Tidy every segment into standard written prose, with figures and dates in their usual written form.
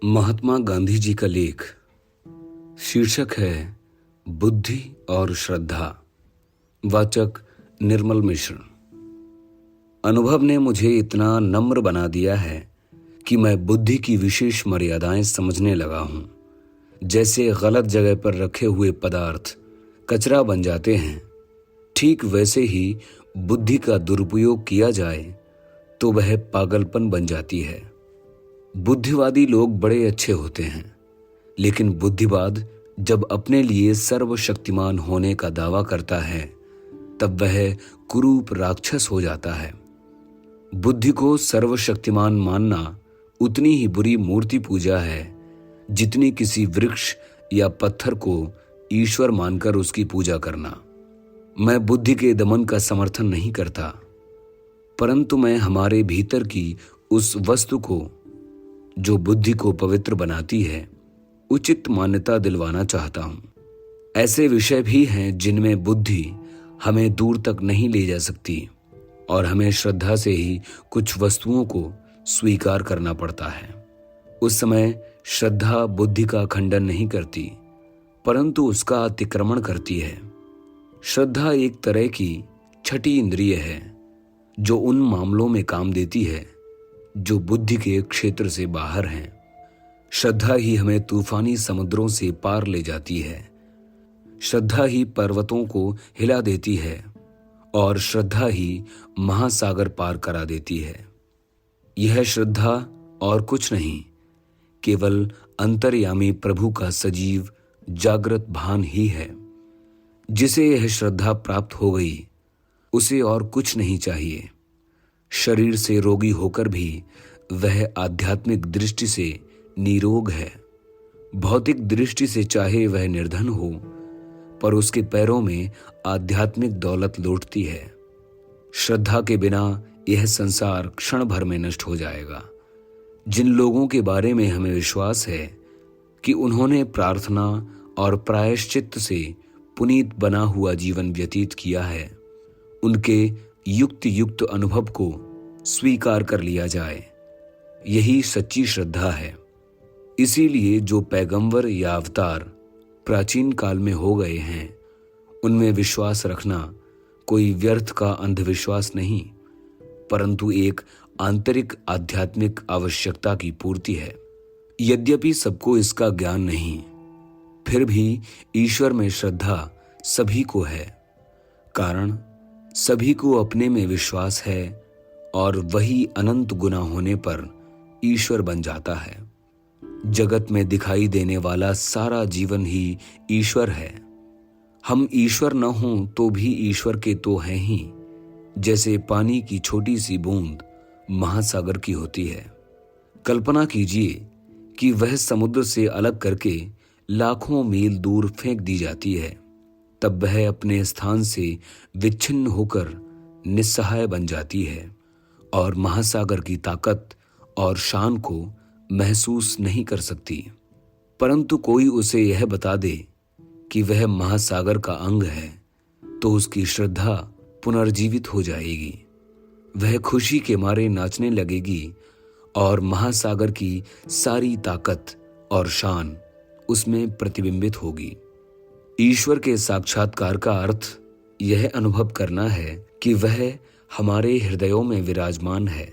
महात्मा गांधी जी का लेख। शीर्षक है बुद्धि और श्रद्धा। वाचक निर्मल मिश्र। अनुभव ने मुझे इतना नम्र बना दिया है कि मैं बुद्धि की विशेष मर्यादाएं समझने लगा हूं। जैसे गलत जगह पर रखे हुए पदार्थ कचरा बन जाते हैं, ठीक वैसे ही बुद्धि का दुरुपयोग किया जाए तो वह पागलपन बन जाती है। बुद्धिवादी लोग बड़े अच्छे होते हैं, लेकिन बुद्धिवाद जब अपने लिए सर्वशक्तिमान होने का दावा करता है तब वह कुरूप राक्षस हो जाता है। बुद्धि को सर्वशक्तिमान मानना उतनी ही बुरी मूर्ति पूजा है जितनी किसी वृक्ष या पत्थर को ईश्वर मानकर उसकी पूजा करना। मैं बुद्धि के दमन का समर्थन नहीं करता, परंतु मैं हमारे भीतर की उस वस्तु को जो बुद्धि को पवित्र बनाती है उचित मान्यता दिलवाना चाहता हूं। ऐसे विषय भी हैं जिनमें बुद्धि हमें दूर तक नहीं ले जा सकती और हमें श्रद्धा से ही कुछ वस्तुओं को स्वीकार करना पड़ता है। उस समय श्रद्धा बुद्धि का खंडन नहीं करती, परंतु उसका अतिक्रमण करती है। श्रद्धा एक तरह की छठी इंद्रिय है जो उन मामलों में काम देती है जो बुद्धि के क्षेत्र से बाहर हैं। श्रद्धा ही हमें तूफानी समुद्रों से पार ले जाती है। श्रद्धा ही पर्वतों को हिला देती है और श्रद्धा ही महासागर पार करा देती है। यह श्रद्धा और कुछ नहीं, केवल अंतर्यामी प्रभु का सजीव जागृत भान ही है। जिसे यह श्रद्धा प्राप्त हो गई उसे और कुछ नहीं चाहिए। शरीर से रोगी होकर भी वह आध्यात्मिक दृष्टि से निरोग है। भौतिक दृष्टि से चाहे वह निर्धन हो, पर उसके पैरों में आध्यात्मिक दौलत लौटती है। श्रद्धा के बिना यह संसार क्षण भर में नष्ट हो जाएगा। जिन लोगों के बारे में हमें विश्वास है कि उन्होंने प्रार्थना और प्रायश्चित्त से पुनीत बना हुआ जीवन व्यतीत किया है, उनके युक्त अनुभव को स्वीकार कर लिया जाए, यही सच्ची श्रद्धा है। इसीलिए जो पैगंबर या अवतार प्राचीन काल में हो गए हैं, उनमें विश्वास रखना कोई व्यर्थ का अंधविश्वास नहीं, परंतु एक आंतरिक आध्यात्मिक आवश्यकता की पूर्ति है। यद्यपि सबको इसका ज्ञान नहीं, फिर भी ईश्वर में श्रद्धा सभी को है, कारण सभी को अपने में विश्वास है और वही अनंत गुना होने पर ईश्वर बन जाता है। जगत में दिखाई देने वाला सारा जीवन ही ईश्वर है। हम ईश्वर न हों तो भी ईश्वर के तो हैं ही, जैसे पानी की छोटी सी बूंद महासागर की होती है। कल्पना कीजिए कि वह समुद्र से अलग करके लाखों मील दूर फेंक दी जाती है, तब वह अपने स्थान से विच्छिन्न होकर निस्सहाय बन जाती है और महासागर की ताकत और शान को महसूस नहीं कर सकती। परंतु कोई उसे यह बता दे कि वह महासागर का अंग है तो उसकी श्रद्धा पुनर्जीवित हो जाएगी। वह खुशी के मारे नाचने लगेगी और महासागर की सारी ताकत और शान उसमें प्रतिबिंबित होगी। ईश्वर के साक्षात्कार का अर्थ यह अनुभव करना है कि वह हमारे हृदयों में विराजमान है।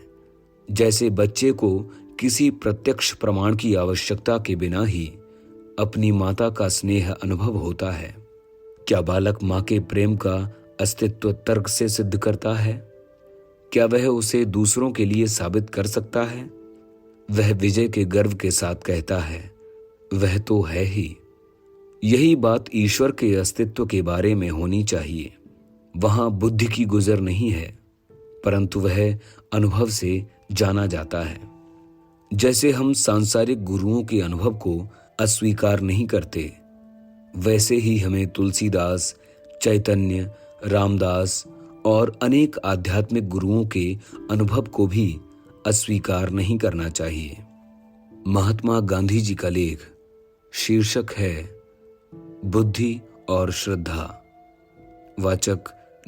जैसे बच्चे को किसी प्रत्यक्ष प्रमाण की आवश्यकता के बिना ही अपनी माता का स्नेह अनुभव होता है। क्या बालक मां के प्रेम का अस्तित्व तर्क से सिद्ध करता है? क्या वह उसे दूसरों के लिए साबित कर सकता है? वह विजय के गर्व के साथ कहता है, वह तो है ही। यही बात ईश्वर के अस्तित्व के बारे में होनी चाहिए। वहां बुद्धि की गुजर नहीं है, परंतु वह अनुभव से जाना जाता है। जैसे हम सांसारिक गुरुओं के अनुभव को अस्वीकार नहीं करते, वैसे ही हमें तुलसीदास, चैतन्य, रामदास और अनेक आध्यात्मिक गुरुओं के अनुभव को भी अस्वीकार नहीं करना चाहिए। महात्मा गांधी जी का लेख। शीर्षक है बुद्धि और श्रद्धा। वाचक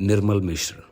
निर्मल मिश्र।